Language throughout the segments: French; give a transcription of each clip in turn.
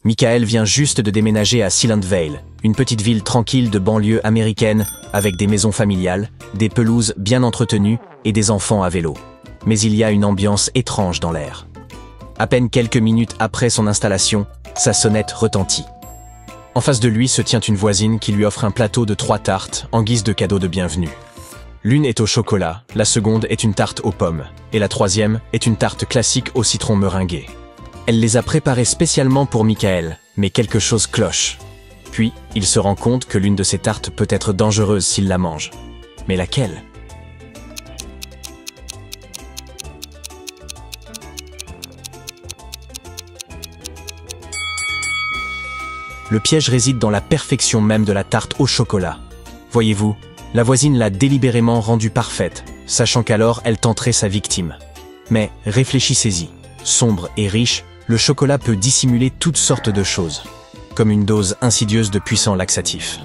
Michael vient juste de déménager à Silent Vale, une petite ville tranquille de banlieue américaine avec des maisons familiales, des pelouses bien entretenues et des enfants à vélo. Mais il y a une ambiance étrange dans l'air. À peine quelques minutes après son installation, sa sonnette retentit. En face de lui se tient une voisine qui lui offre un plateau de 3 tartes en guise de cadeau de bienvenue. L'une est au chocolat, la seconde est une tarte aux pommes, et la troisième est une tarte classique au citron meringué. Elle les a préparées spécialement pour Michael, mais quelque chose cloche. Puis, il se rend compte que l'une de ces tartes peut être dangereuse s'il la mange. Mais laquelle ? Le piège réside dans la perfection même de la tarte au chocolat. Voyez-vous, la voisine l'a délibérément rendue parfaite, sachant qu'alors elle tenterait sa victime. Mais réfléchissez-y, sombre et riche, le chocolat peut dissimuler toutes sortes de choses, comme une dose insidieuse de puissants laxatifs.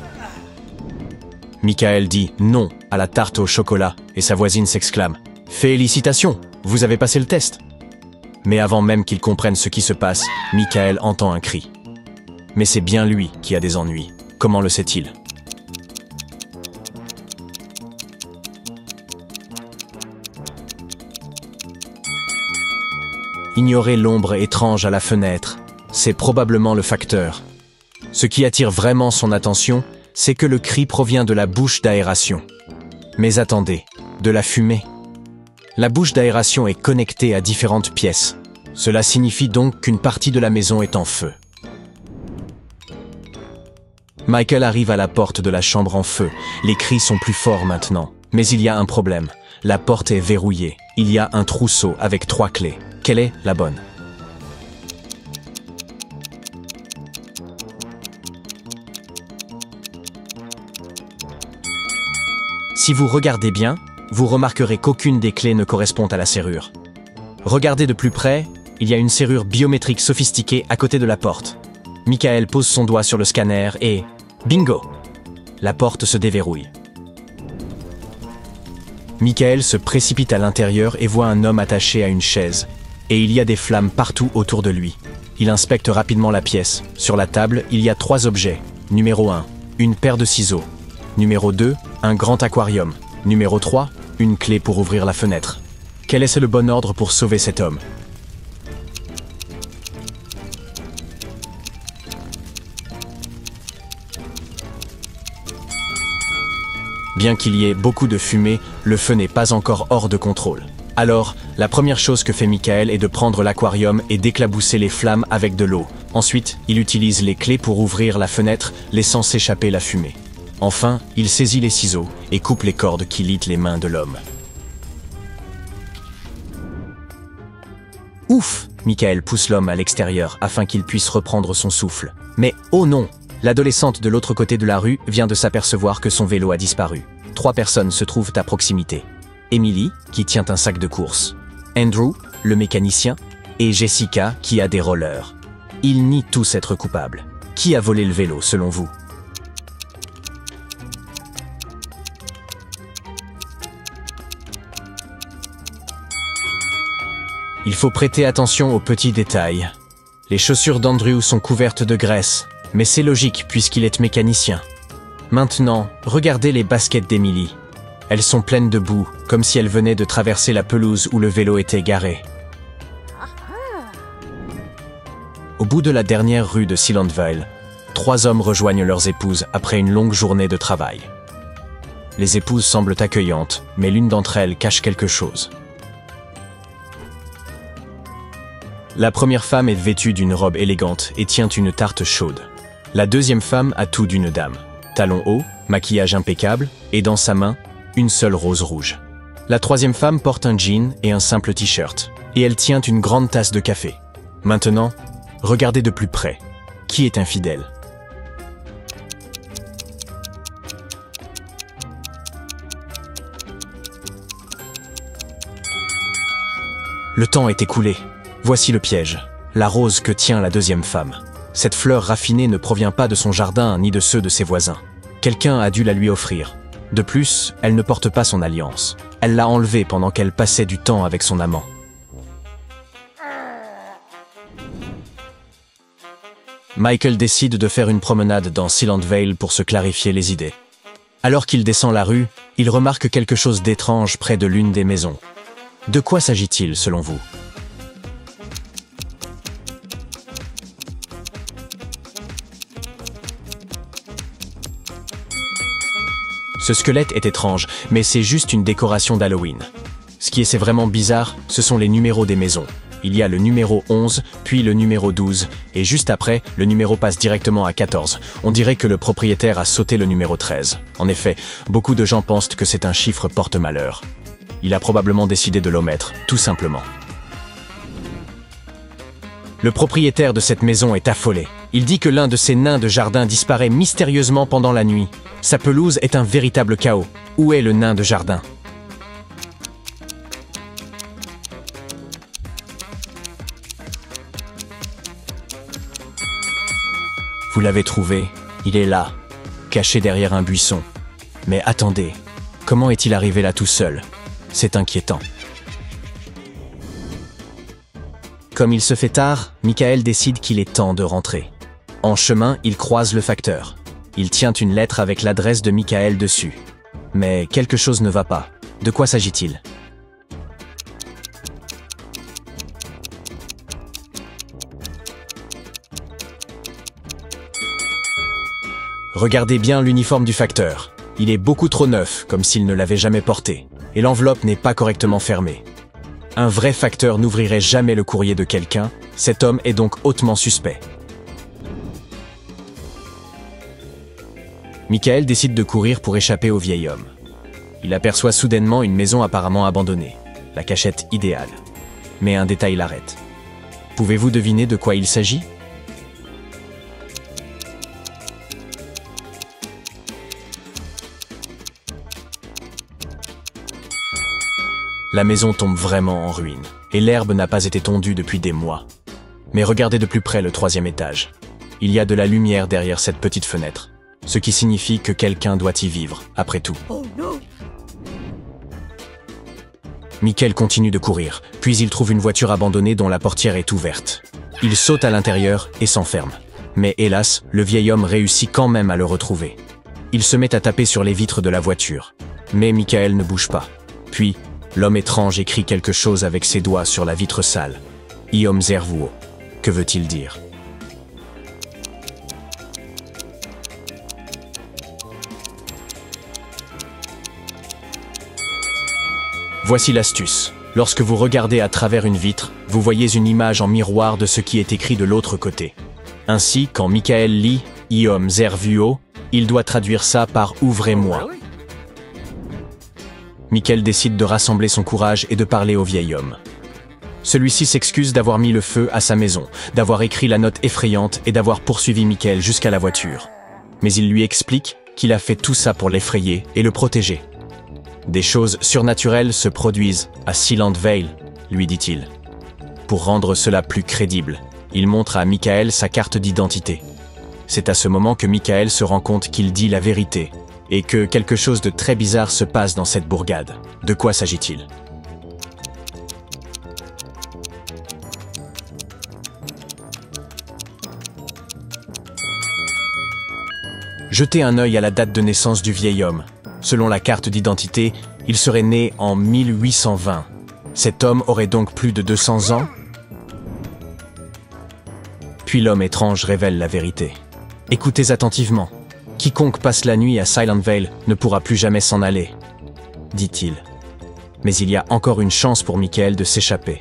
Michael dit non à la tarte au chocolat et sa voisine s'exclame « Félicitations, vous avez passé le test !» Mais avant même qu'il comprenne ce qui se passe, Michael entend un cri. Mais c'est bien lui qui a des ennuis. Comment le sait-il ? Ignorer l'ombre étrange à la fenêtre, c'est probablement le facteur. Ce qui attire vraiment son attention, c'est que le cri provient de la bouche d'aération. Mais attendez, de la fumée. La bouche d'aération est connectée à différentes pièces. Cela signifie donc qu'une partie de la maison est en feu. Michael arrive à la porte de la chambre en feu. Les cris sont plus forts maintenant. Mais il y a un problème. La porte est verrouillée. Il y a un trousseau avec 3 clés. Quelle est la bonne ? Si vous regardez bien, vous remarquerez qu'aucune des clés ne correspond à la serrure. Regardez de plus près, il y a une serrure biométrique sophistiquée à côté de la porte. Michael pose son doigt sur le scanner et... bingo ! La porte se déverrouille. Michael se précipite à l'intérieur et voit un homme attaché à une chaise. Et il y a des flammes partout autour de lui. Il inspecte rapidement la pièce. Sur la table, il y a 3 objets. Numéro 1, une paire de ciseaux. Numéro 2, un grand aquarium. Numéro 3, une clé pour ouvrir la fenêtre. Quel est le bon ordre pour sauver cet homme ? Bien qu'il y ait beaucoup de fumée, le feu n'est pas encore hors de contrôle. Alors, la première chose que fait Michael est de prendre l'aquarium et d'éclabousser les flammes avec de l'eau. Ensuite, il utilise les clés pour ouvrir la fenêtre, laissant s'échapper la fumée. Enfin, il saisit les ciseaux et coupe les cordes qui lient les mains de l'homme. Ouf! Michael pousse l'homme à l'extérieur afin qu'il puisse reprendre son souffle. Mais oh non! L'adolescente de l'autre côté de la rue vient de s'apercevoir que son vélo a disparu. 3 personnes se trouvent à proximité. Emily, qui tient un sac de course. Andrew, le mécanicien. Et Jessica, qui a des rollers. Ils nient tous être coupables. Qui a volé le vélo, selon vous ? Il faut prêter attention aux petits détails. Les chaussures d'Andrew sont couvertes de graisse, mais c'est logique puisqu'il est mécanicien. Maintenant, regardez les baskets d'Emily. Elles sont pleines de boue, comme si elle venait de traverser la pelouse où le vélo était garé. Au bout de la dernière rue de Silent Vale, 3 hommes rejoignent leurs épouses après une longue journée de travail. Les épouses semblent accueillantes, mais l'une d'entre elles cache quelque chose. La première femme est vêtue d'une robe élégante et tient une tarte chaude. La deuxième femme a tout d'une dame. Talons hauts, maquillage impeccable, et dans sa main, une seule rose rouge. La troisième femme porte un jean et un simple t-shirt, et elle tient une grande tasse de café. Maintenant, regardez de plus près. Qui est infidèle ? Le temps est écoulé. Voici le piège. La rose que tient la deuxième femme. Cette fleur raffinée ne provient pas de son jardin ni de ceux de ses voisins. Quelqu'un a dû la lui offrir. De plus, elle ne porte pas son alliance. Elle l'a enlevée pendant qu'elle passait du temps avec son amant. Michael décide de faire une promenade dans Silent Vale pour se clarifier les idées. Alors qu'il descend la rue, il remarque quelque chose d'étrange près de l'une des maisons. De quoi s'agit-il selon vous? Ce squelette est étrange, mais c'est juste une décoration d'Halloween. Ce qui est vraiment bizarre, ce sont les numéros des maisons. Il y a le numéro 11, puis le numéro 12, et juste après, le numéro passe directement à 14. On dirait que le propriétaire a sauté le numéro 13. En effet, beaucoup de gens pensent que c'est un chiffre porte-malheur. Il a probablement décidé de l'omettre, tout simplement. Le propriétaire de cette maison est affolé. Il dit que l'un de ses nains de jardin disparaît mystérieusement pendant la nuit. Sa pelouse est un véritable chaos. Où est le nain de jardin? Vous l'avez trouvé, il est là, caché derrière un buisson. Mais attendez, comment est-il arrivé là tout seul? C'est inquiétant. Comme il se fait tard, Michael décide qu'il est temps de rentrer. En chemin, il croise le facteur. Il tient une lettre avec l'adresse de Michael dessus. Mais quelque chose ne va pas. De quoi s'agit-il? Regardez bien l'uniforme du facteur. Il est beaucoup trop neuf, comme s'il ne l'avait jamais porté. Et l'enveloppe n'est pas correctement fermée. Un vrai facteur n'ouvrirait jamais le courrier de quelqu'un. Cet homme est donc hautement suspect. Michael décide de courir pour échapper au vieil homme. Il aperçoit soudainement une maison apparemment abandonnée. La cachette idéale. Mais un détail l'arrête. Pouvez-vous deviner de quoi il s'agit? La maison tombe vraiment en ruine, et l'herbe n'a pas été tondue depuis des mois. Mais regardez de plus près le 3e étage. Il y a de la lumière derrière cette petite fenêtre, ce qui signifie que quelqu'un doit y vivre, après tout. Oh non! Michael continue de courir, puis il trouve une voiture abandonnée dont la portière est ouverte. Il saute à l'intérieur et s'enferme. Mais hélas, le vieil homme réussit quand même à le retrouver. Il se met à taper sur les vitres de la voiture. Mais Michael ne bouge pas. Puis, l'homme étrange écrit quelque chose avec ses doigts sur la vitre sale. Iom Zervuo. Que veut-il dire? Voici l'astuce. Lorsque vous regardez à travers une vitre, vous voyez une image en miroir de ce qui est écrit de l'autre côté. Ainsi, quand Michael lit « Iom Zervuo », il doit traduire ça par « Ouvrez-moi ». Michael décide de rassembler son courage et de parler au vieil homme. Celui-ci s'excuse d'avoir mis le feu à sa maison, d'avoir écrit la note effrayante et d'avoir poursuivi Michael jusqu'à la voiture. Mais il lui explique qu'il a fait tout ça pour l'effrayer et le protéger. Des choses surnaturelles se produisent à Silent Vale, lui dit-il. Pour rendre cela plus crédible, il montre à Michael sa carte d'identité. C'est à ce moment que Michael se rend compte qu'il dit la vérité et que quelque chose de très bizarre se passe dans cette bourgade. De quoi s'agit-il? Jetez un œil à la date de naissance du vieil homme. Selon la carte d'identité, il serait né en 1820. Cet homme aurait donc plus de 200 ans? Puis l'homme étrange révèle la vérité. Écoutez attentivement. Quiconque passe la nuit à Silent Vale ne pourra plus jamais s'en aller, dit-il. Mais il y a encore une chance pour Michael de s'échapper.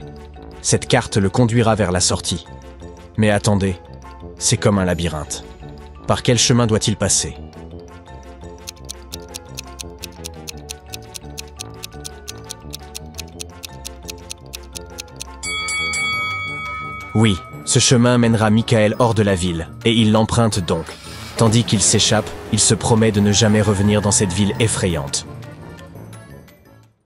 Cette carte le conduira vers la sortie. Mais attendez, c'est comme un labyrinthe. Par quel chemin doit-il passer? Oui, ce chemin mènera Michael hors de la ville, et il l'emprunte donc. Tandis qu'il s'échappe, il se promet de ne jamais revenir dans cette ville effrayante.